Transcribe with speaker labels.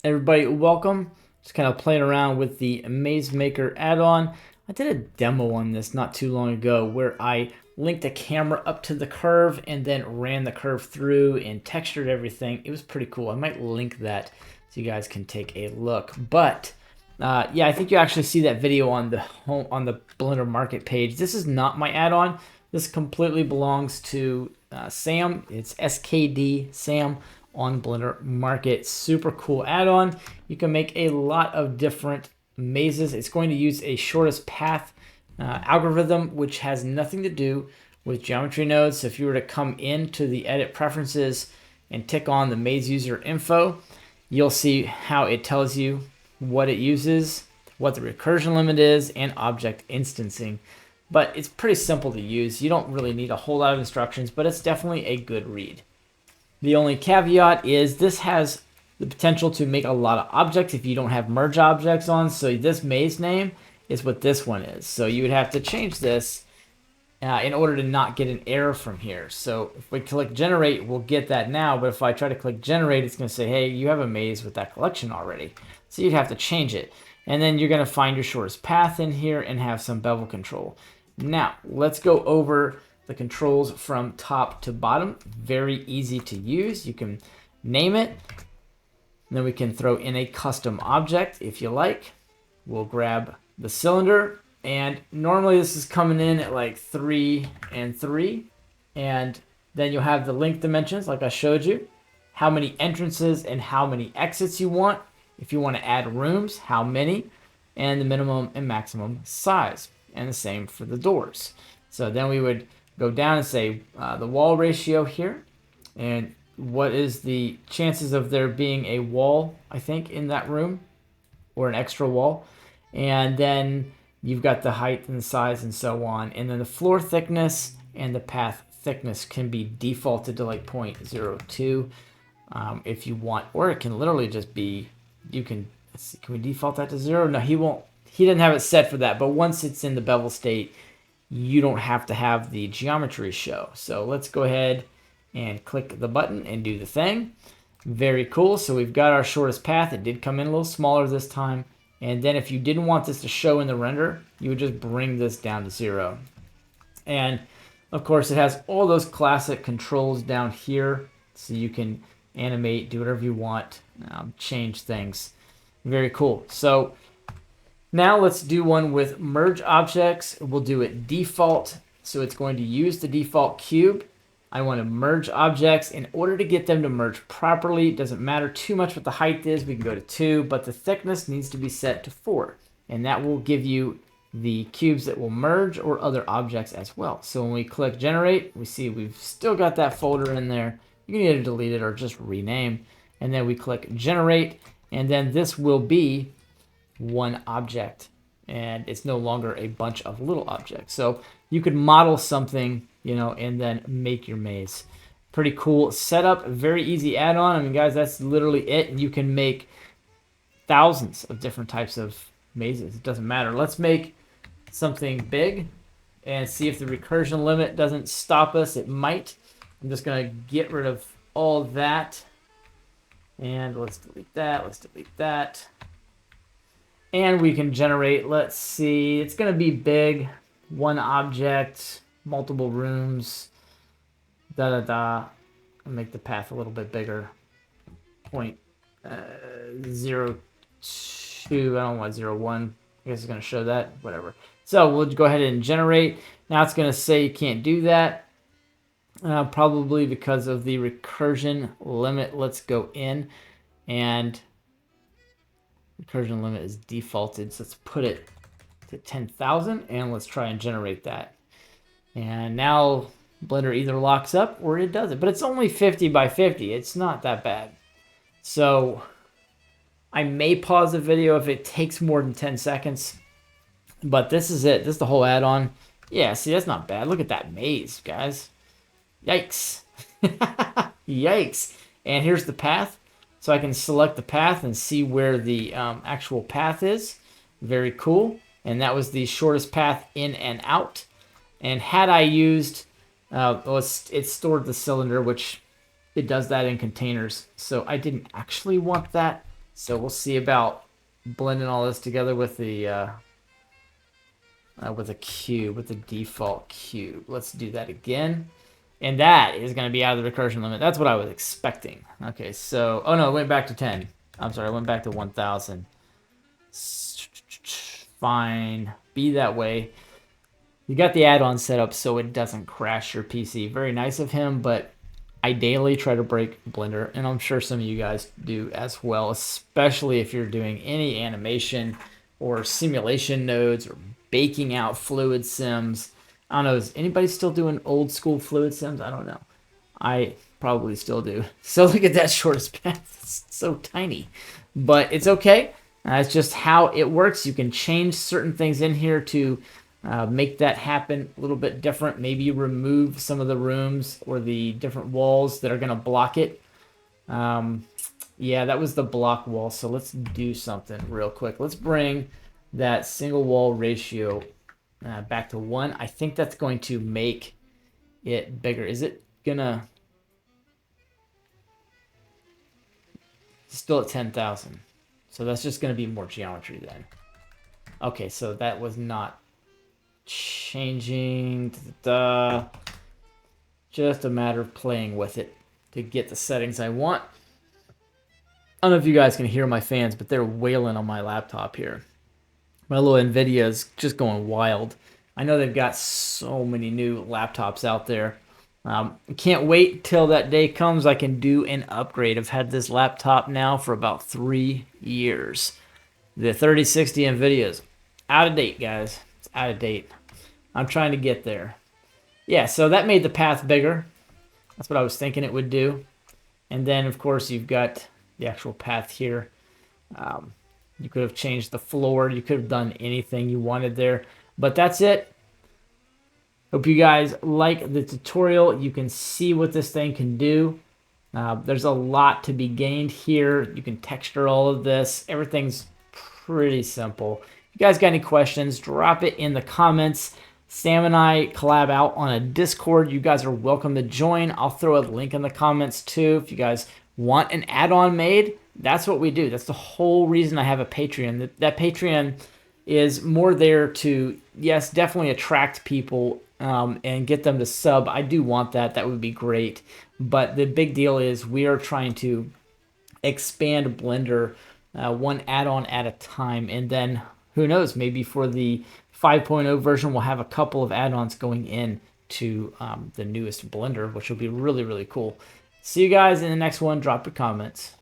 Speaker 1: Everybody, welcome. Just kind of playing around with the Maze Maker add-on. I did a demo on this not too long ago where I linked a camera up to the curve and then ran the curve through and textured everything. It was pretty cool. I might link that so you guys can take a look. But yeah, I think you actually see that video on the Blender Market page. This is not my add-on. This completely belongs to Sam. It's SKD Sam on Blender Market. Super cool add-on. You can make a lot of different mazes. It's going to use a shortest path algorithm, which has nothing to do with geometry nodes. So if you were to come into the edit preferences and tick on the maze user info, you'll see how it tells you what it uses, what the recursion limit is, and object instancing. But it's pretty simple to use. You don't really need a whole lot of instructions, but it's definitely a good read. The only caveat is this has the potential to make a lot of objects if you don't have merge objects on. So this maze name is what this one is. So you would have to change this in order to not get an error from here. So if we click generate, we'll get that now. But if I try to click generate, it's going to say, hey, you have a maze with that collection already. So you'd have to change it. And then you're going to find your shortest path in here and have some bevel control. Now, let's go over the controls from top to bottom. Very easy to use. You can name it. Then we can throw in a custom object if you like. We'll grab the cylinder. And normally this is coming in at like 3 and 3. And then you'll have the length dimensions like I showed you. How many entrances and how many exits you want. If you want to add rooms, how many. And the minimum and maximum size. And the same for the doors. So then we would go down and say the wall ratio here. And what is the chances of there being a wall, I think, in that room. Or an extra wall. And then you've got the height and the size and so on. And then the floor thickness and the path thickness can be defaulted to like 0.02 if you want. Or it can literally just be, can we default that to 0? No, he won't. He didn't have it set for that. But once it's in the bevel state, you don't have to have the geometry show. So let's go ahead and click the button and do the thing. Very cool. So we've got our shortest path. It did come in a little smaller this time. And then if you didn't want this to show in the render, you would just bring this down to 0. And of course, it has all those classic controls down here. So you can animate, do whatever you want, change things. Very cool. So now let's do one with merge objects. We'll do it default. So it's going to use the default cube. I want to merge objects. In order to get them to merge properly, it doesn't matter too much what the height is. We can go to 2, but the thickness needs to be set to 4. And that will give you the cubes that will merge or other objects as well. So when we click generate, we see we've still got that folder in there. You can either delete it or just rename. And then we click generate. And then this will be one object. And it's no longer a bunch of little objects. So you could model something, and then make your maze. Pretty cool setup, very easy add-on. I mean, guys, that's literally it. And you can make thousands of different types of mazes. It doesn't matter. Let's make something big and see if the recursion limit doesn't stop us. It might. I'm just going to get rid of all that. And let's delete that. Let's delete that. And we can generate, let's see, it's going to be big. One object, multiple rooms, I'll make the path a little bit bigger. 0.02, I don't want 0.1. I guess it's going to show that, whatever. So we'll go ahead and generate. Now it's going to say you can't do that. Probably because of the recursion limit. Let's go in and recursion limit is defaulted. So let's put it to 10,000 and let's try and generate that. And now Blender either locks up or it doesn't, but it's only 50 by 50. It's not that bad. So I may pause the video if it takes more than 10 seconds, but this is it. This is the whole add-on. Yeah, see, that's not bad. Look at that maze, guys. Yikes. Yikes. And here's the path. So I can select the path and see where the actual path is. Very cool. And that was the shortest path in and out. And had I used, it stored the cylinder, which it does that in containers. So I didn't actually want that. So we'll see about blending all this together with the with a cube, with the default cube. Let's do that again. And that is going to be out of the recursion limit. That's what I was expecting. Okay, so, oh no, it went back to 10. I'm sorry, I went back to 1000. Fine, be that way. You got the add-on set up so it doesn't crash your PC. Very nice of him, but I daily try to break Blender, and I'm sure some of you guys do as well, especially if you're doing any animation or simulation nodes or baking out fluid sims. I don't know, is anybody still doing old school fluid sims? I don't know. I probably still do. So look at that shortest path. It's so tiny. But it's okay. It's just how it works. You can change certain things in here to make that happen a little bit different. Maybe remove some of the rooms or the different walls that are going to block it. Yeah, that was the block wall. So let's do something real quick. Let's bring that single wall ratio back to 1. I think that's going to make it bigger. Is it gonna? Still at 10,000. So that's just going to be more geometry then. Okay, so that was not changing. Just a matter of playing with it to get the settings I want. I don't know if you guys can hear my fans, but they're wailing on my laptop here. My little NVIDIA is just going wild. I know they've got so many new laptops out there. Can't wait till that day comes I can do an upgrade. I've had this laptop now for about 3 years. The 3060 NVIDIA is out of date, guys. It's out of date. I'm trying to get there. Yeah, so that made the path bigger. That's what I was thinking it would do. And then, of course, you've got the actual path here. You could have changed the floor. You could have done anything you wanted there. But that's it. Hope you guys like the tutorial. You can see what this thing can do. There's a lot to be gained here. You can texture all of this. Everything's pretty simple. If you guys got any questions, drop it in the comments. Sam and I collab out on a Discord. You guys are welcome to join. I'll throw a link in the comments too. If you guys want an add-on made, that's what we do. That's the whole reason I have a Patreon. That Patreon is more there to, yes, definitely attract people and get them to sub. I do want that. That would be great. But the big deal is we are trying to expand Blender one add-on at a time. And then who knows, maybe for the 5.0 version, we'll have a couple of add-ons going in to the newest Blender, which will be really, really cool. See you guys in the next one. Drop your comments.